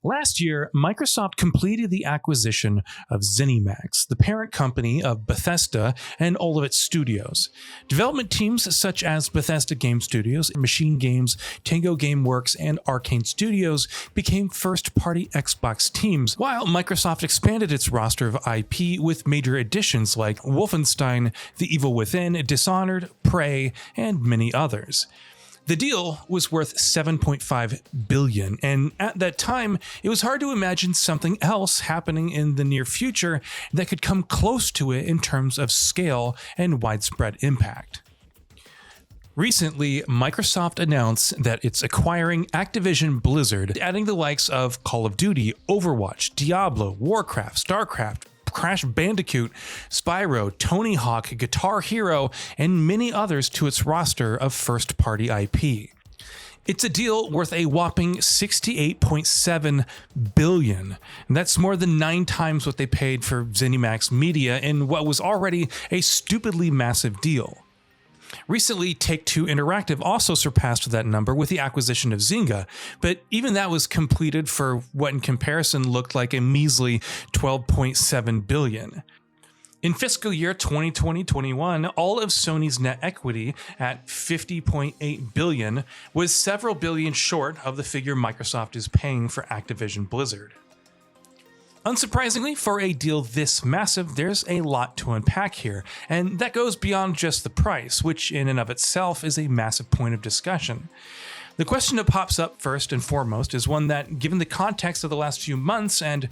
Last year, Microsoft completed the acquisition of ZeniMax, the parent company of Bethesda and all of its studios. Development teams such as Bethesda Game Studios, Machine Games, Tango Gameworks, and Arcane Studios became first-party Xbox teams, while Microsoft expanded its roster of IP with major additions like Wolfenstein, The Evil Within, Dishonored, Prey, and many others. The deal was worth $7.5 billion, and at that time, it was hard to imagine something else happening in the near future that could come close to it in terms of scale and widespread impact. Recently, Microsoft announced that it's acquiring Activision Blizzard, adding the likes of Call of Duty, Overwatch, Diablo, Warcraft, StarCraft, Crash Bandicoot, Spyro, Tony Hawk, Guitar Hero, and many others to its roster of first-party IP. It's a deal worth a whopping $68.7 billion. And that's more than 9 times what they paid for ZeniMax Media in what was already a stupidly massive deal. Recently, Take-Two Interactive also surpassed that number with the acquisition of Zynga, but even that was completed for what in comparison looked like a measly $12.7 billion. In fiscal year 2020-21, all of Sony's net equity at $50.8 billion was several billion short of the figure Microsoft is paying for Activision Blizzard. Unsurprisingly, for a deal this massive, there's a lot to unpack here, and that goes beyond just the price, which in and of itself is a massive point of discussion. The question that pops up first and foremost is one that, given the context of the last few months and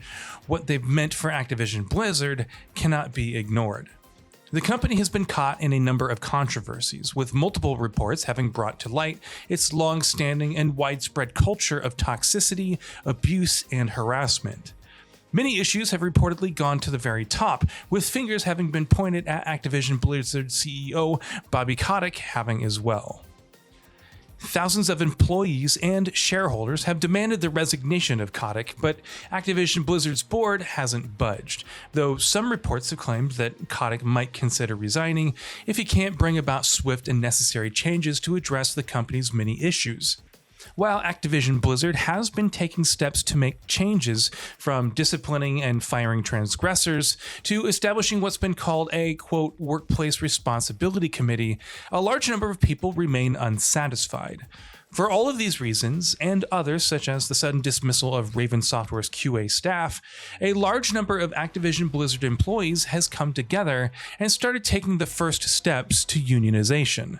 what they've meant for Activision Blizzard, cannot be ignored. The company has been caught in a number of controversies, with multiple reports having brought to light its long-standing and widespread culture of toxicity, abuse, and harassment. Many issues have reportedly gone to the very top, with fingers having been pointed at Activision Blizzard CEO Bobby Kotick having as well. Thousands of employees and shareholders have demanded the resignation of Kotick, but Activision Blizzard's board hasn't budged, though some reports have claimed that Kotick might consider resigning if he can't bring about swift and necessary changes to address the company's many issues. While Activision Blizzard has been taking steps to make changes, from disciplining and firing transgressors to establishing what's been called a, quote, workplace responsibility committee, a large number of people remain unsatisfied. For all of these reasons, and others such as the sudden dismissal of Raven Software's QA staff, a large number of Activision Blizzard employees has come together and started taking the first steps to unionization.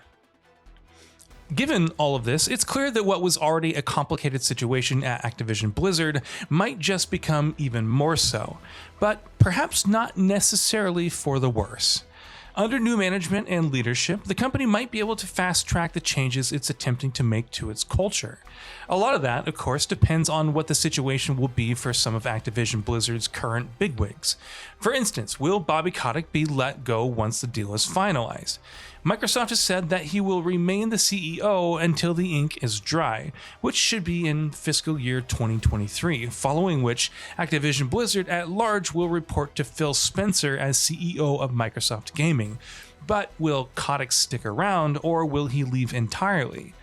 Given all of this, it's clear that what was already a complicated situation at Activision Blizzard might just become even more so, but perhaps not necessarily for the worse. Under new management and leadership, the company might be able to fast-track the changes it's attempting to make to its culture. A lot of that, of course, depends on what the situation will be for some of Activision Blizzard's current bigwigs. For instance, will Bobby Kotick be let go once the deal is finalized? Microsoft has said that he will remain the CEO until the ink is dry, which should be in fiscal year 2023, following which Activision Blizzard at large will report to Phil Spencer as CEO of Microsoft Gaming. But will Kotick stick around, or will he leave entirely?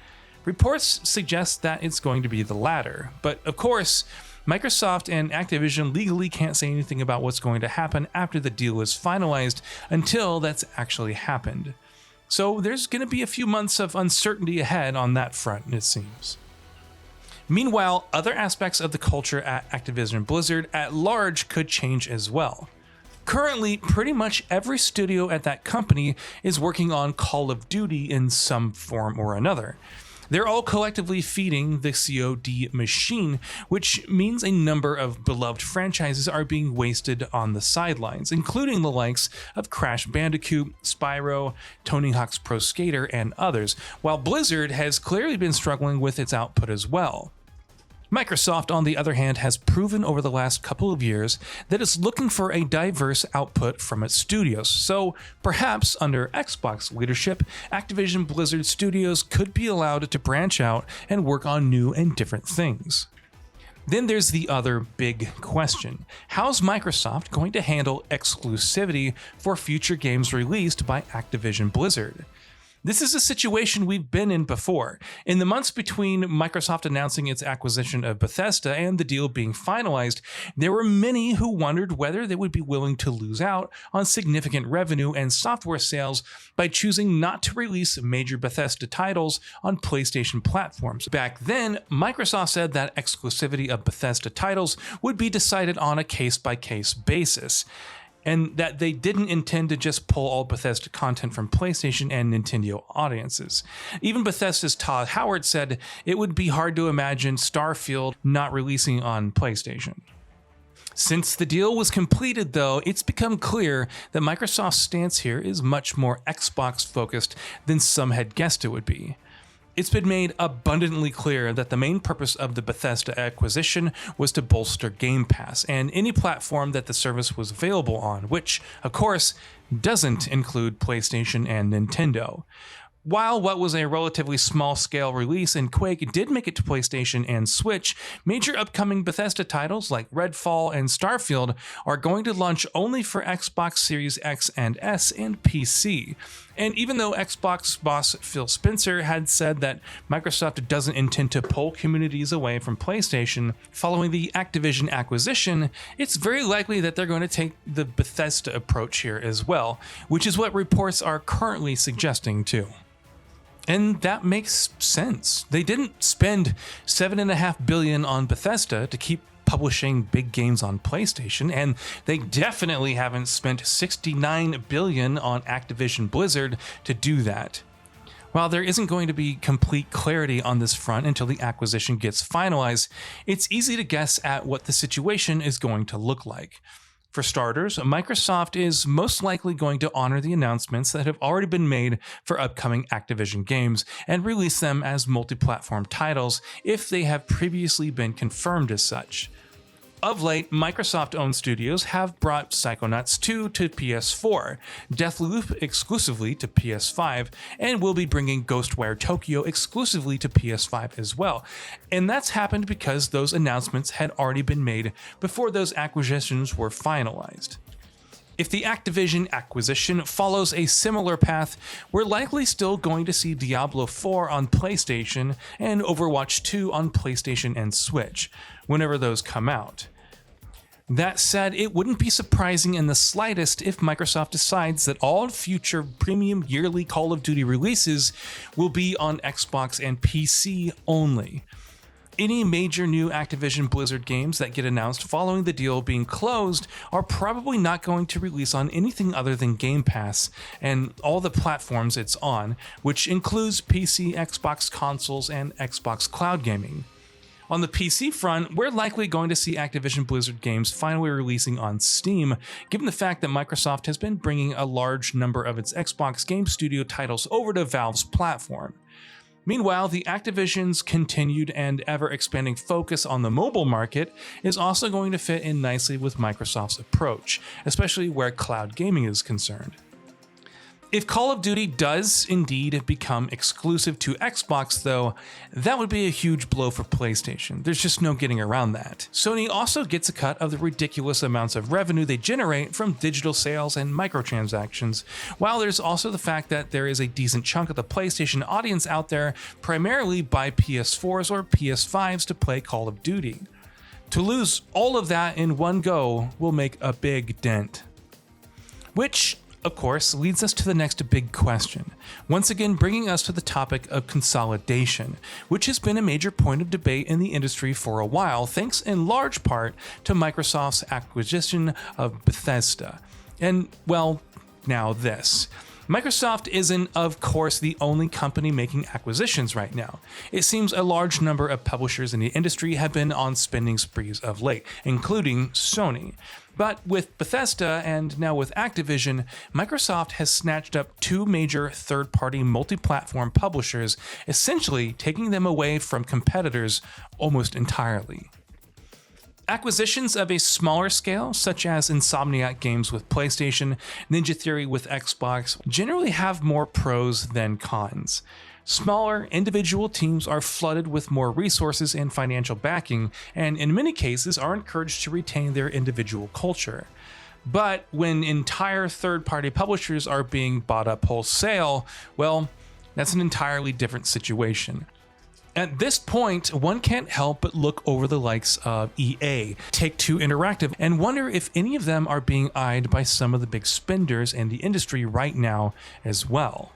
Reports suggest that it's going to be the latter, but of course, Microsoft and Activision legally can't say anything about what's going to happen after the deal is finalized until that's actually happened. So there's going to be a few months of uncertainty ahead on that front, it seems. Meanwhile, other aspects of the culture at Activision Blizzard at large could change as well. Currently, pretty much every studio at that company is working on Call of Duty in some form or another. They're all collectively feeding the COD machine, which means a number of beloved franchises are being wasted on the sidelines, including the likes of Crash Bandicoot, Spyro, Tony Hawk's Pro Skater, and others, while Blizzard has clearly been struggling with its output as well. Microsoft, on the other hand, has proven over the last couple of years that it's looking for a diverse output from its studios, so perhaps under Xbox leadership, Activision Blizzard Studios could be allowed to branch out and work on new and different things. Then there's the other big question. How's Microsoft going to handle exclusivity for future games released by Activision Blizzard? This is a situation we've been in before. In the months between Microsoft announcing its acquisition of Bethesda and the deal being finalized, there were many who wondered whether they would be willing to lose out on significant revenue and software sales by choosing not to release major Bethesda titles on PlayStation platforms. Back then, Microsoft said that exclusivity of Bethesda titles would be decided on a case-by-case basis, and that they didn't intend to just pull all Bethesda content from PlayStation and Nintendo audiences. Even Bethesda's Todd Howard said it would be hard to imagine Starfield not releasing on PlayStation. Since the deal was completed, though, it's become clear that Microsoft's stance here is much more Xbox-focused than some had guessed it would be. It's been made abundantly clear that the main purpose of the Bethesda acquisition was to bolster Game Pass and any platform that the service was available on, which, of course, doesn't include PlayStation and Nintendo. While what was a relatively small-scale release in Quake did make it to PlayStation and Switch, major upcoming Bethesda titles like Redfall and Starfield are going to launch only for Xbox Series X and S and PC. And even though Xbox boss Phil Spencer had said that Microsoft doesn't intend to pull communities away from PlayStation following the Activision acquisition, it's very likely that they're going to take the Bethesda approach here as well, which is what reports are currently suggesting too. And that makes sense. They didn't spend $7.5 billion on Bethesda to keep publishing big games on PlayStation, and they definitely haven't spent $69 billion on Activision Blizzard to do that. While there isn't going to be complete clarity on this front until the acquisition gets finalized, it's easy to guess at what the situation is going to look like. For starters, Microsoft is most likely going to honor the announcements that have already been made for upcoming Activision games and release them as multi-platform titles if they have previously been confirmed as such. Of late, Microsoft-owned studios have brought Psychonauts 2 to PS4, Deathloop exclusively to PS5, and will be bringing Ghostwire Tokyo exclusively to PS5 as well. And that's happened because those announcements had already been made before those acquisitions were finalized. If the Activision acquisition follows a similar path, we're likely still going to see Diablo 4 on PlayStation and Overwatch 2 on PlayStation and Switch, whenever those come out. That said, it wouldn't be surprising in the slightest if Microsoft decides that all future premium yearly Call of Duty releases will be on Xbox and PC only. Any major new Activision Blizzard games that get announced following the deal being closed are probably not going to release on anything other than Game Pass and all the platforms it's on, which includes PC, Xbox consoles, and Xbox Cloud Gaming. On the PC front, we're likely going to see Activision Blizzard games finally releasing on Steam, given the fact that Microsoft has been bringing a large number of its Xbox Game Studio titles over to Valve's platform. Meanwhile, the Activision's continued and ever-expanding focus on the mobile market is also going to fit in nicely with Microsoft's approach, especially where cloud gaming is concerned. If Call of Duty does indeed become exclusive to Xbox, though, that would be a huge blow for PlayStation. There's just no getting around that. Sony also gets a cut of the ridiculous amounts of revenue they generate from digital sales and microtransactions, while there's also the fact that there is a decent chunk of the PlayStation audience out there primarily buy PS4s or PS5s to play Call of Duty. To lose all of that in one go will make a big dent. Which, of course, leads us to the next big question, once again bringing us to the topic of consolidation, which has been a major point of debate in the industry for a while, thanks in large part to Microsoft's acquisition of Bethesda. And, well, now this. Microsoft isn't, of course, the only company making acquisitions right now. It seems a large number of publishers in the industry have been on spending sprees of late, including Sony. But with Bethesda and now with Activision, Microsoft has snatched up two major third-party multi-platform publishers, essentially taking them away from competitors almost entirely. Acquisitions of a smaller scale, such as Insomniac Games with PlayStation, Ninja Theory with Xbox, generally have more pros than cons. Smaller, individual teams are flooded with more resources and financial backing, and in many cases are encouraged to retain their individual culture. But when entire third-party publishers are being bought up wholesale, well, That's an entirely different situation. At this point, one can't help but look over the likes of EA, Take-Two Interactive, and wonder if any of them are being eyed by some of the big spenders in the industry right now as well.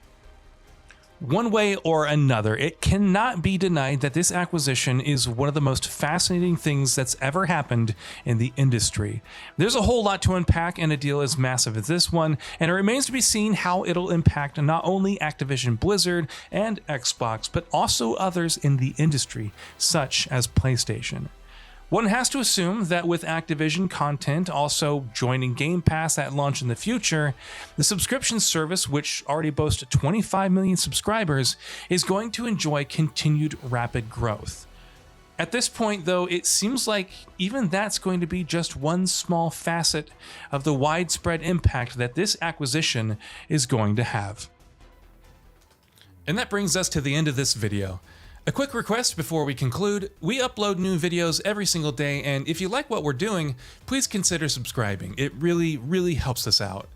One way or another, it cannot be denied that this acquisition is one of the most fascinating things that's ever happened in the industry. There's a whole lot to unpack in a deal as massive as this one, and it remains to be seen how it'll impact not only Activision Blizzard and Xbox, but also others in the industry, such as PlayStation. One has to assume that with Activision content also joining Game Pass at launch in the future, the subscription service, which already boasts 25 million subscribers, is going to enjoy continued rapid growth. At this point, though, it seems like even that's going to be just one small facet of the widespread impact that this acquisition is going to have. And that brings us to the end of this video. A quick request before we conclude: we upload new videos every single day, and if you like what we're doing, please consider subscribing. It really helps us out.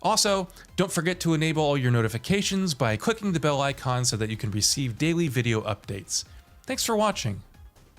Also, don't forget to enable all your notifications by clicking the bell icon so that you can receive daily video updates. Thanks for watching.